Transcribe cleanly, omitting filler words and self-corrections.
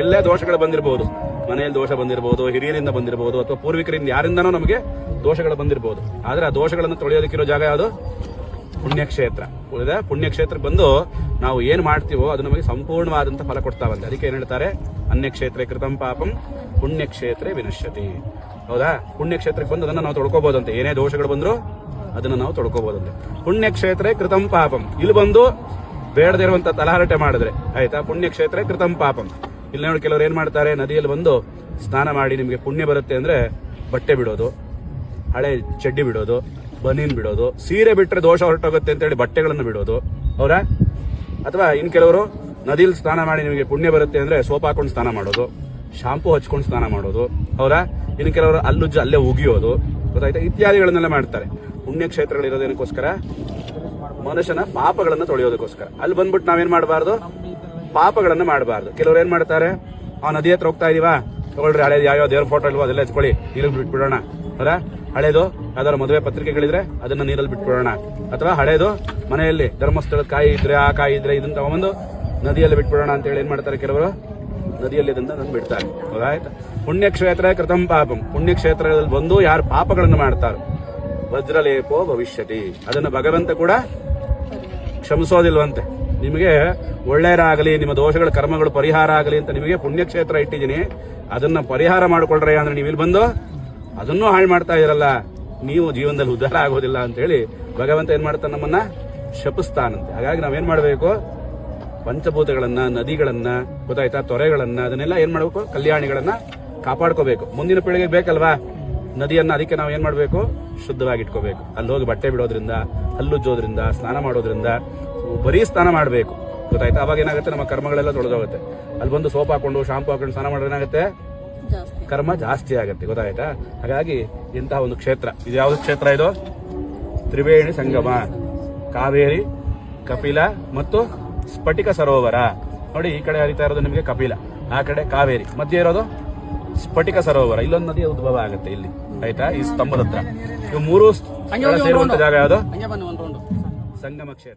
ಎಲ್ಲೇ ದೋಷಗಳು ಬಂದಿರಬಹುದು, ಮನೆಯಲ್ಲಿ ದೋಷ ಬಂದಿರಬಹುದು, ಹಿರಿಯರಿಂದ ಬಂದಿರಬಹುದು, ಅಥವಾ ಪೂರ್ವಿಕರಿಂದ ಯಾರಿಂದನೋ ನಮಗೆ ದೋಷಗಳು ಬಂದಿರಬಹುದು. ಆದ್ರೆ ಆ ದೋಷಗಳನ್ನು ತೊಳೆಯೋದಕ್ಕಿರೋ ಜಾಗ ಯಾವುದು? ಪುಣ್ಯಕ್ಷೇತ್ರ. ಪುಣ್ಯಕ್ಷೇತ್ರಕ್ಕೆ ಬಂದು ನಾವು ಏನ್ ಮಾಡ್ತೀವೋ ಅದು ನಮಗೆ ಸಂಪೂರ್ಣವಾದಂತ ಫಲ ಕೊಡ್ತಾವಂತೆ. ಅದಕ್ಕೆ ಏನ್ ಹೇಳ್ತಾರೆ? ಅನ್ಯಕ್ಷೇತ್ರ ಕೃತಂ ಪಾಪಂ ಪುಣ್ಯಕ್ಷೇತ್ರ ವಿನಶ್ಯತಿ. ಹೌದಾ? ಪುಣ್ಯಕ್ಷೇತ್ರಕ್ಕೆ ಬಂದು ಅದನ್ನ ನಾವು ತೊಳ್ಕೋಬಹುದಂತೆ. ಏನೇ ದೋಷಗಳು ಬಂದ್ರು ಅದನ್ನ ನಾವು ತೊಳ್ಕೋಬಹುದಂತೆ. ಪುಣ್ಯಕ್ಷೇತ್ರ ಕೃತಂ ಪಾಪಂ. ಇಲ್ಲಿ ಬಂದು ಬೇಡದೇ ಇರುವಂತ ತಲಹರಟೆ ಮಾಡಿದ್ರೆ ಆಯ್ತಾ, ಪುಣ್ಯಕ್ಷೇತ್ರ ಕೃತಂ ಪಾಪಂ. ಇಲ್ಲಿ ನೋಡಿ ಕೆಲವರು ಏನ್ ಮಾಡ್ತಾರೆ, ನದಿಯಲ್ಲಿ ಬಂದು ಸ್ನಾನ ಮಾಡಿ ನಿಮಗೆ ಪುಣ್ಯ ಬರುತ್ತೆ ಅಂದ್ರೆ ಬಟ್ಟೆ ಬಿಡೋದು, ಹಳೆ ಚಡ್ಡಿ ಬಿಡೋದು, ಬನೀನ್ ಬಿಡೋದು, ಸೀರೆ ಬಿಟ್ರೆ ದೋಷ ಹೊರಟೋಗುತ್ತೆ ಅಂತ ಹೇಳಿ ಬಟ್ಟೆಗಳನ್ನು ಬಿಡೋದು. ಹೌದಾ? ಅಥವಾ ಇನ್ ಕೆಲವರು ನದಿಯಲ್ಲಿ ಸ್ನಾನ ಮಾಡಿ ನಿಮಗೆ ಪುಣ್ಯ ಬರುತ್ತೆ ಅಂದ್ರೆ ಸೋಪ್ ಹಾಕೊಂಡು ಸ್ನಾನ ಮಾಡೋದು, ಶಾಂಪೂ ಹಚ್ಕೊಂಡು ಸ್ನಾನ ಮಾಡೋದು. ಹೌದಾ? ಇನ್ನು ಕೆಲವರು ಅಲ್ಲುಜ್ಜ ಅಲ್ಲೇ ಉಗಿಯೋದು, ಗೊತ್ತಾಯ್ತಾ? ಇತ್ಯಾದಿಗಳನ್ನೆಲ್ಲ ಮಾಡ್ತಾರೆ. ಪುಣ್ಯಕ್ಷೇತ್ರಗಳಿರೋದಕ್ಕೋಸ್ಕರ ಮನುಷ್ಯನ ಪಾಪಗಳನ್ನ ತೊಳೆಯೋದಕ್ಕೋಸ್ಕರ. ಅಲ್ಲಿ ಬಂದ್ಬಿಟ್ಟು ನಾವೇನ್ ಮಾಡಬಾರ್ದು? ಪಾಪಗಳನ್ನ ಮಾಡಬಾರ್ದು. ಕೆಲವರು ಏನ್ ಮಾಡ್ತಾರೆ, ಆ ನದಿ ಹತ್ರ ಹೋಗ್ತಾ ಇದೀವಾ, ತಗೊಳ್ರಿ ಹಳೇದು ಯಾವ ದೇವ್ರ ಫೋಟೋ ಇಲ್ವೋ ಅದೆಲ್ಲ ಎತ್ಕೊಳ್ಳಿ, ನೀರಲ್ಲಿ ಬಿಟ್ಬಿಡೋಣ. ಹೌದಾ? ಹಳೇದು ಯಾವ್ದಾದ್ರು ಮದುವೆ ಪತ್ರಿಕೆಗಳಿದ್ರೆ ಅದನ್ನ ನೀರಲ್ಲಿ ಬಿಟ್ಬಿಡೋಣ. ಅಥವಾ ಹಳೇದು ಮನೆಯಲ್ಲಿ ಧರ್ಮಸ್ಥಳದ ಕಾಯಿ ಇದ್ರೆ ಆ ಕಾಯಿ ಇದ್ರೆ ಇದನ್ನ ತಗೊಂಡು ನದಿಯಲ್ಲಿ ಬಿಟ್ಬಿಡೋಣ ಅಂತ ಹೇಳಿ ಏನ್ ಮಾಡ್ತಾರೆ ಕೆಲವರು, ನದಿಯಲ್ಲಿ ಇದನ್ನ ಬಿಡ್ತಾರೆ. ಹೌದಾಯ್ತಾ? ಪುಣ್ಯಕ್ಷೇತ್ರ ಕೃತಂ ಪಾಪಂ. ಪುಣ್ಯಕ್ಷೇತ್ರದಲ್ಲಿ ಬಂದು ಯಾರು ಪಾಪಗಳನ್ನು ಮಾಡ್ತಾರೆ ವಜ್ರಲೇಪೋ ಭವಿಷ್ಯತಿ, ಅದನ್ನ ಭಗವಂತ ಕೂಡ ಕ್ಷಮಿಸೋದಿಲ್ವಂತೆ. ನಿಮಗೆ ಒಳ್ಳೆಯರಾಗಲಿ, ನಿಮ್ಮ ದೋಷಗಳ ಕರ್ಮಗಳು ಪರಿಹಾರ ಆಗಲಿ ಅಂತ ನಿಮಗೆ ಪುಣ್ಯಕ್ಷೇತ್ರ ಇಟ್ಟಿದ್ದೀನಿ, ಅದನ್ನ ಪರಿಹಾರ ಮಾಡ್ಕೊಳ್ರಿ ಅಂದ್ರೆ ನೀವು ಇಲ್ಲಿ ಬಂದು ಅದನ್ನೂ ಹಾಳು ಮಾಡ್ತಾ ಇರಲ್ಲ, ನೀವು ಜೀವನದಲ್ಲಿ ಉದ್ಧಾರ ಆಗೋದಿಲ್ಲ ಅಂತ ಹೇಳಿ ಭಗವಂತ ಏನ್ ಮಾಡ್ತಾನೆ, ನಮ್ಮನ್ನ ಶಪಿಸ್ತಾನಂತೆ. ಹಾಗಾಗಿ ನಾವೇನ್ ಮಾಡಬೇಕು? ಪಂಚಭೂತಗಳನ್ನ, ನದಿಗಳನ್ನ, ಗೊತ್ತಾಯ್ತಾ, ತೊರೆಗಳನ್ನ, ಅದನ್ನೆಲ್ಲ ಏನ್ ಮಾಡಬೇಕು? ಕಲ್ಯಾಣಿಗಳನ್ನ ಕಾಪಾಡ್ಕೋಬೇಕು. ಮುಂದಿನ ಪೀಳಿಗೆಗೆ ಬೇಕಲ್ವಾ ನದಿಯನ್ನ. ಅದಕ್ಕೆ ನಾವು ಏನ್ ಮಾಡಬೇಕು? ಶುದ್ಧವಾಗಿ ಇಟ್ಕೋಬೇಕು. ಅಲ್ಲಿ ಹೋಗಿ ಬಟ್ಟೆ ಬಿಡೋದ್ರಿಂದ, ಹಲ್ಲುಜ್ಜೋದ್ರಿಂದ, ಸ್ನಾನ ಮಾಡೋದ್ರಿಂದ, ಬರೀ ಸ್ನಾನ ಮಾಡಬೇಕು. ಗೊತ್ತಾಯ್ತಾ? ಅವಾಗ ಏನಾಗುತ್ತೆ? ನಮ್ಮ ಕರ್ಮಗಳೆಲ್ಲ ತೊಳೆದೋಗುತ್ತೆ. ಅಲ್ಲಿ ಬಂದು ಸೋಪ್ ಹಾಕೊಂಡು ಶಾಂಪು ಹಾಕೊಂಡು ಸ್ನಾನ ಮಾಡೋದು ಏನಾಗುತ್ತೆ? ಕರ್ಮ ಜಾಸ್ತಿ ಆಗುತ್ತೆ. ಗೊತ್ತಾಯ್ತಾ? ಹಾಗಾಗಿ ಇಂತಹ ಒಂದು ಕ್ಷೇತ್ರ ಇದು. ಯಾವ್ದು ಕ್ಷೇತ್ರ ಇದು? ತ್ರಿವೇಣಿ ಸಂಗಮ, ಕಾವೇರಿ, ಕಪಿಲ ಮತ್ತು ಸ್ಫಟಿಕ ಸರೋವರ. ನೋಡಿ, ಈ ಕಡೆ ಹರಿತಾ ಇರೋದು ನಿಮಗೆ ಕಪಿಲ, ಆ ಕಡೆ ಕಾವೇರಿ, ಮಧ್ಯೆ ಇರೋದು ಸ್ಫಟಿಕ ಸರೋವರ. ಇಲ್ಲೊಂದು ನದಿಯ ಉದ್ಭವ ಆಗುತ್ತೆ ಇಲ್ಲಿ, ಆಯ್ತಾ? ಈ ಸ್ತಂಭದ ಹತ್ರ. ಇವು ಮೂರು ಸೇರುವಂತ ಜಾಗ ಯಾವುದು? ಸಂಗಮ ಕ್ಷೇತ್ರ.